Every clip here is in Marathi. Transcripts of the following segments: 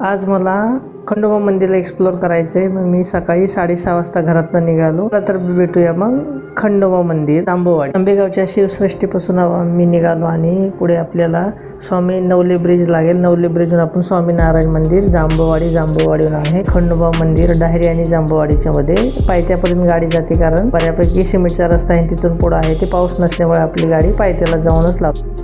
आज मला खंडोबा मंदिरला एक्सप्लोर करायचं आहे। मग मी सकाळी 6:30 वाजता घरातून निघालो। तर भेटूया मग खंडोबा मंदिर जांभूळवाडी आंबेगावच्या शिवसृष्टीपासून मी निघालो आणि पुढे आपल्याला स्वामी नवले ब्रिज लागेल। नवले ब्रिजवरून आपण स्वामीनारायण मंदिर जांभूळवाडीहून आहे खंडोबा मंदिर डायरी आणि जांभूळवाडीच्या मध्ये पायथ्यापर्यंत गाडी जाते, कारण बऱ्यापैकी सिमेंटचा रस्ता आहे। तिथून पुढे आहे ते पाऊस नसल्यामुळे आपली गाडी पायथ्याला जाऊनच लागते।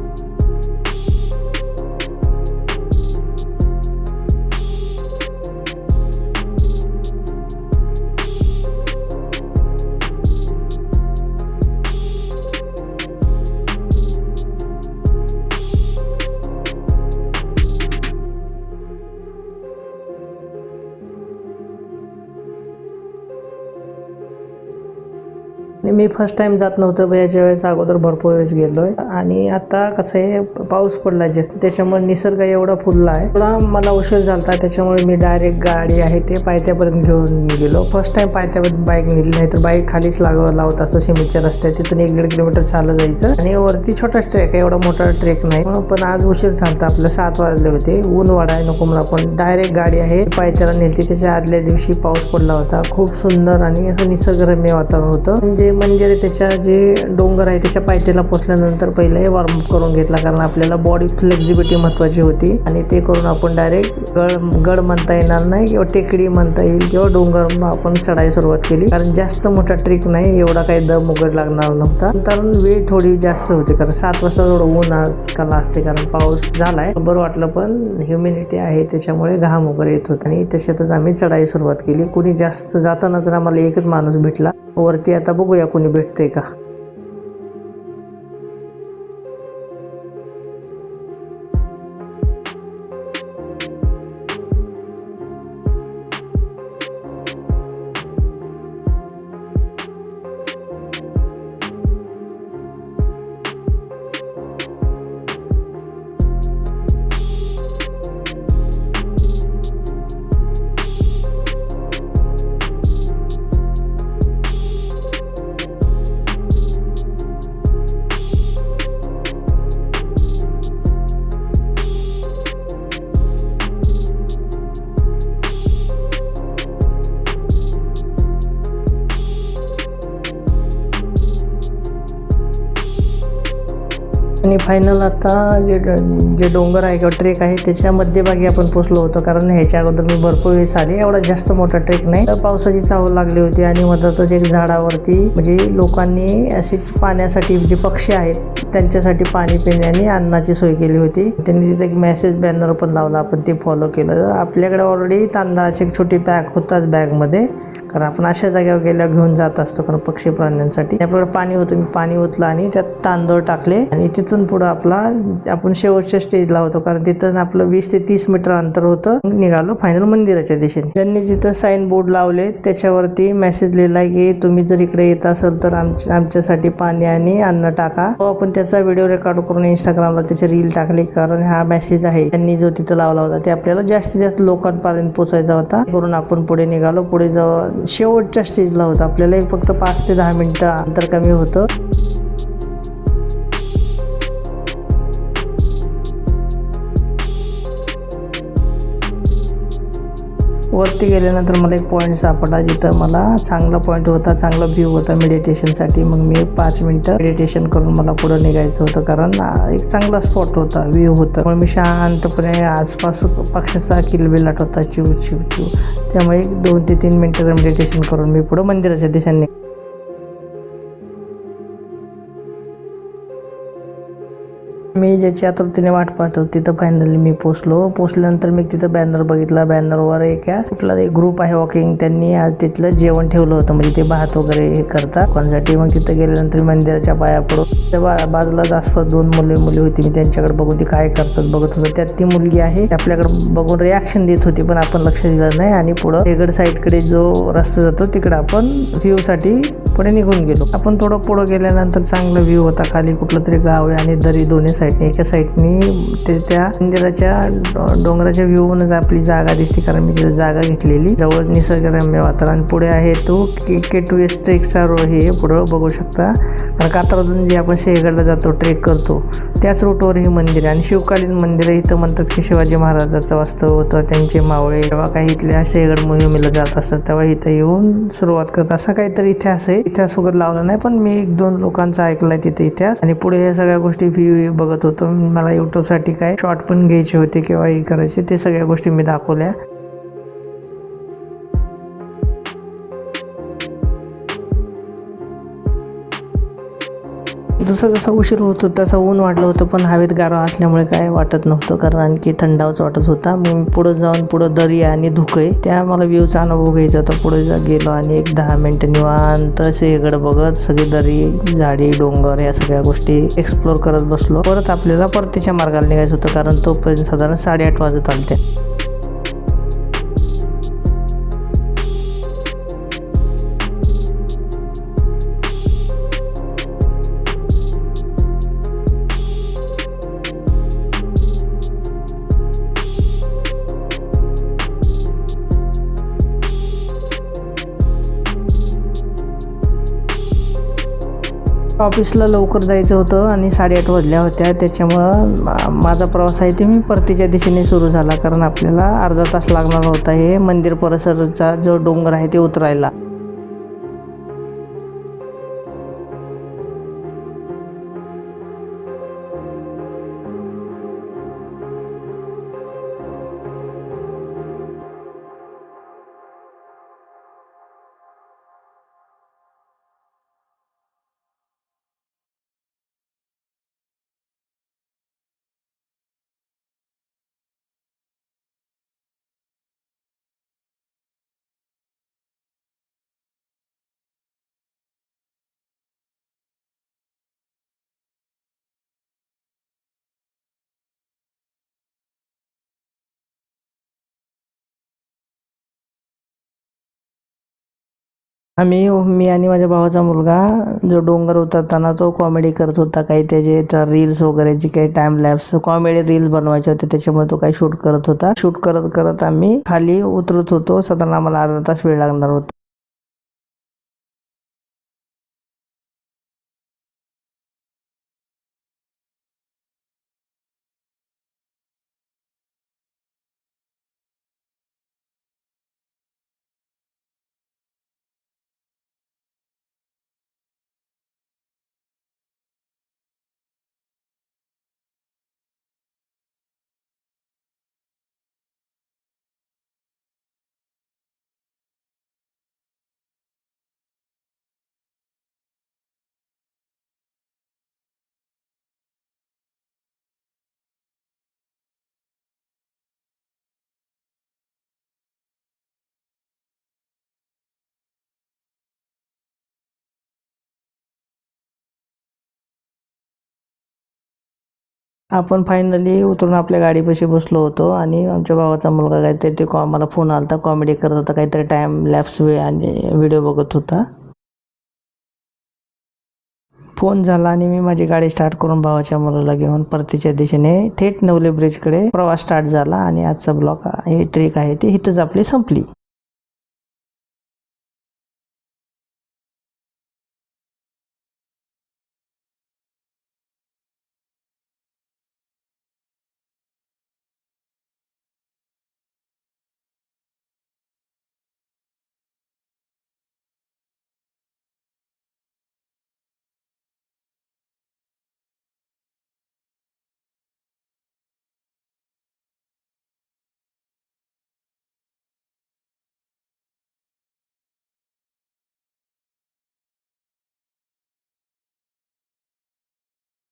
मी फर्स्ट टाइम जात नव्हतं, याच्या वेळेस अगोदर भरपूर वेळेस गेलोय आणि आता कसं आहे पाऊस पडला जास्त, त्याच्यामुळे निसर्ग एवढा फुलला आहे। थोडा मला उशीर झाला त्याच्यामुळे मी डायरेक्ट गाडी आहे ते पायथ्यापर्यंत घेऊन गेलो। फर्स्ट टाइम पायथ्यापर्यंत बाईक नेली, नाही तर बाईक खालीच लावत असतो सिमेंटच्या रस्त्यात, तिथून 1-1.5 किलोमीटर चालत जायचं आणि वरती छोटाच ट्रेक आहे, एवढा मोठा ट्रेक नाही। पण आज उशीर झाला, आपलं 7 वाजले होते, ऊन वाढा आहे नको म्हणून आपण डायरेक्ट गाडी आहे पायथ्याला नेली। त्याच्या आदल्या दिवशी पाऊस पडला होता, खूप सुंदर आणि असं निसर्गरम्य वातावरण होतं। म्हणजे मंदिर आहे त्याच्या जे डोंगर आहे त्याच्या पायथ्याला पोहोचल्यानंतर पहिले वॉर्मअप करून घेतला, कारण आपल्याला बॉडी फ्लेक्झिबिलिटी महत्त्वाची होती आणि ते करून आपण डायरेक्ट गड म्हणता येणार नाही किंवा टेकडी म्हणता येईल किंवा डोंगर आपण चढायला सुरुवात केली, कारण जास्त मोठा ट्रेक नाही, एवढा काही दम उघड लागणार नव्हता। कारण वेळ थोडी जास्त होती, कारण 7 वाजता थोडं ऊन आजकाल असते, कारण पाऊस झालाय बरं वाटलं, पण ह्युमिडिटी आहे त्याच्यामुळे घाम वगैरे येत होता आणि तशातच आम्ही चढायला सुरुवात केली। कुणी जास्त जाताना तर आम्हाला एकच माणूस भेटला वरती, आता बघूया कोणी भेटतंय का। आणि फायनल आता जे डोंगर आहे किंवा ट्रेक आहे त्याच्या मध्यभागी आपण पोहोचलो होतो, कारण ह्याच्या अगोदर मी भरपूर वेळेस आले, एवढा जास्त मोठा ट्रेक नाही। तर पावसाची चाहूल लागली होती आणि मधातच एक झाडावरती म्हणजे लोकांनी असे पाण्यासाठी जे पक्षी आहेत त्यांच्यासाठी पाणी पिणे आणि अन्नाची सोय केली होती। त्यांनी तिथे एक मेसेज बॅनर पण लावला, आपण ते फॉलो केलं। आपल्याकडे ऑलरेडी तांदळाची एक छोटी बॅग होताच बॅगमध्ये, कारण आपण अशा जागेवर गेल्यावर घेऊन जात असतो कारण पक्षी प्राण्यांसाठी। आपल्याकडे पाणी होतं, मी पाणी ओतलं आणि त्यात तांदूळ टाकले आणि तिथून पुढं आपण शेवटच्या स्टेजला होतो, कारण तिथं आपलं 20 ते 30 मीटर अंतर होतं। निघालो फायनल मंदिराच्या दिशेने। त्यांनी तिथं साईन बोर्ड लावले, त्याच्यावरती मेसेज लिहिलाय की तुम्ही जर इकडे येत असाल तर आमच्यासाठी पाणी आणि अन्न टाका। आपण त्याचा व्हिडिओ रेकॉर्ड करून इंस्टाग्रामला त्याचे रील टाकले, कारण हा मेसेज आहे त्यांनी जो तिथं लावला होता ते आपल्याला जास्तीत जास्त लोकांपर्यंत पोहोचायचा होता। करून आपण पुढे निघालो। पुढे शेवटच्या स्टेजला होतं, आपल्याला फक्त 5 ते 10 मिनिटं अंतर कमी होतं। वरती गेल्यानंतर मला एक पॉईंट सापडला, जिथं मला चांगला पॉईंट होता, चांगला व्ह्यू होता मेडिटेशनसाठी। मग मी 5 मिनिटं मेडिटेशन करून मला पुढे निघायचं होतं, कारण एक चांगला स्पॉट होता, व्ह्यू होता। मग मी शांतपणे आसपास पक्षाचा किलबिलाट होता, चिव चिव चिव, त्यामुळे 2 ते 3 मिनिटाचं मेडिटेशन करून मी पुढे मंदिराच्या दिशेने मी ज्याची आतुरतेने वाट पाहतो तिथं फायनली मी पोचल्यानंतर मी तिथं बॅनर बघितला। बॅनरवर एक ग्रुप आहे वॉकिंग, त्यांनी आज तिथलं जेवण ठेवलं होतं, म्हणजे ते भात वगैरे हे करतात लोकांसाठी। मग तिथं गेल्यानंतर मंदिराच्या पाया पडून त्या बाजूलाच आसपास 2 मुली होती, मी त्यांच्याकडे बघून ती काय करतात बघत होतो। त्यात ती मुलगी आहे आपल्याकडे बघून रिॲक्शन देत होती, पण आपण लक्ष दिलं नाही आणि पुढं हेगड साईडकडे जो रस्ता जातो तिकडे आपण व्ह्यू साठी पुढे निघून गेलो। आपण थोडं पुढे गेल्यानंतर चांगला व्ह्यू होता, खाली कुठलं तरी गाव आहे आणि दरी दोन्ही साईडने। एका साईडनी त्या मंदिराच्या डोंगराच्या व्ह्यूवरूनच आपली जागा दिसते, कारण मी तिथे जागा घेतलेली, जवळ निसर्गरम्य वातावरण। पुढे आहे तो K2S ट्रेकचा रोड, हे पुढं बघू शकता। कारण कात्रातून जे आपण शेगडला जातो ट्रेक करतो त्याच रूटवर हे मंदिर आहे आणि शिवकालीन मंदिर आहे. इथं म्हणतात की शिवाजी महाराजाचं वास्तव होतं, त्यांचे मावळे तेव्हा काही इथल्या सिंहगड मोहिमेला जात असतात तेव्हा इथं येऊन सुरुवात करतात, असा काहीतरी इतिहास आहे. इतिहास वगैरे लावला नाही पण मी 1-2 लोकांचा ऐकलाय तिथे इतिहास. आणि पुढे या सगळ्या गोष्टी व्ह्यू बघत होतो. मला युट्यूब साठी काय शॉर्ट पण घ्यायचे होते किंवा हे करायचे, ते सगळ्या गोष्टी मी दाखवल्या. जसं जसं उशीर होत होता तसं ऊन वाढलं होतं, पण हवेत गारवा असल्यामुळे काय वाटत नव्हतं, कारण आणखी थंडावच वाटत होता. मी पुढे जाऊन पुढं दरी आणि धुकं त्या मला व्ह्यूचा अनुभव घ्यायचा होता. पुढे गेलो आणि एक 10 मिनिटं निवांत सिंहगड बघत सगळी दरी, झाडी, डोंगर या सगळ्या गोष्टी एक्सप्लोर करत बसलो. परत आपल्याला परतीच्या मार्गाला निघायचं होतं, कारण तोपर्यंत साधारण 8:30 वाजत आलते. ऑफिसला लवकर जायचं होतं आणि 8:30 वाजल्या होत्या, त्याच्यामुळं माझा प्रवास आहे ते मी परतीच्या दिशेने सुरू झाला, कारण आपल्याला अर्धा तास लागणार होता हे मंदिर परिसराचा जो डोंगर आहे ते उतरायला. मी आणि माझ्या भावाचा मुलगा जो डोंगर उतरताना तो कॉमेडी करत होता, काही त्याचे रील्स वगैरे जे काही टाइम लॅप्स कॉमेडी रील्स बनवायचे होते, त्याच्यामुळे तो काही शूट करत होता. शूट करत करत आम्ही खाली उतरत होतो. साधारण आम्हाला अर्धा तास वेळ लागणार होता. आपण फायनली उतरून आपल्या गाडीपाशी बसलो होतो आणि आमच्या भावाचा मुलगा काहीतरी ते मला फोन आलता, कॉमेडी करत होता, काहीतरी टाइम लॅप्स आणि व्हिडिओ बघत होता. फोन झाला आणि मी माझी गाडी स्टार्ट करून भावाच्या मुलाला घेऊन परतीच्या दिशेने थेट नवले ब्रिजकडे प्रवास स्टार्ट झाला. आणि आजचा ब्लॉग ही ट्रेक आहे ती इथंच आपली संपली.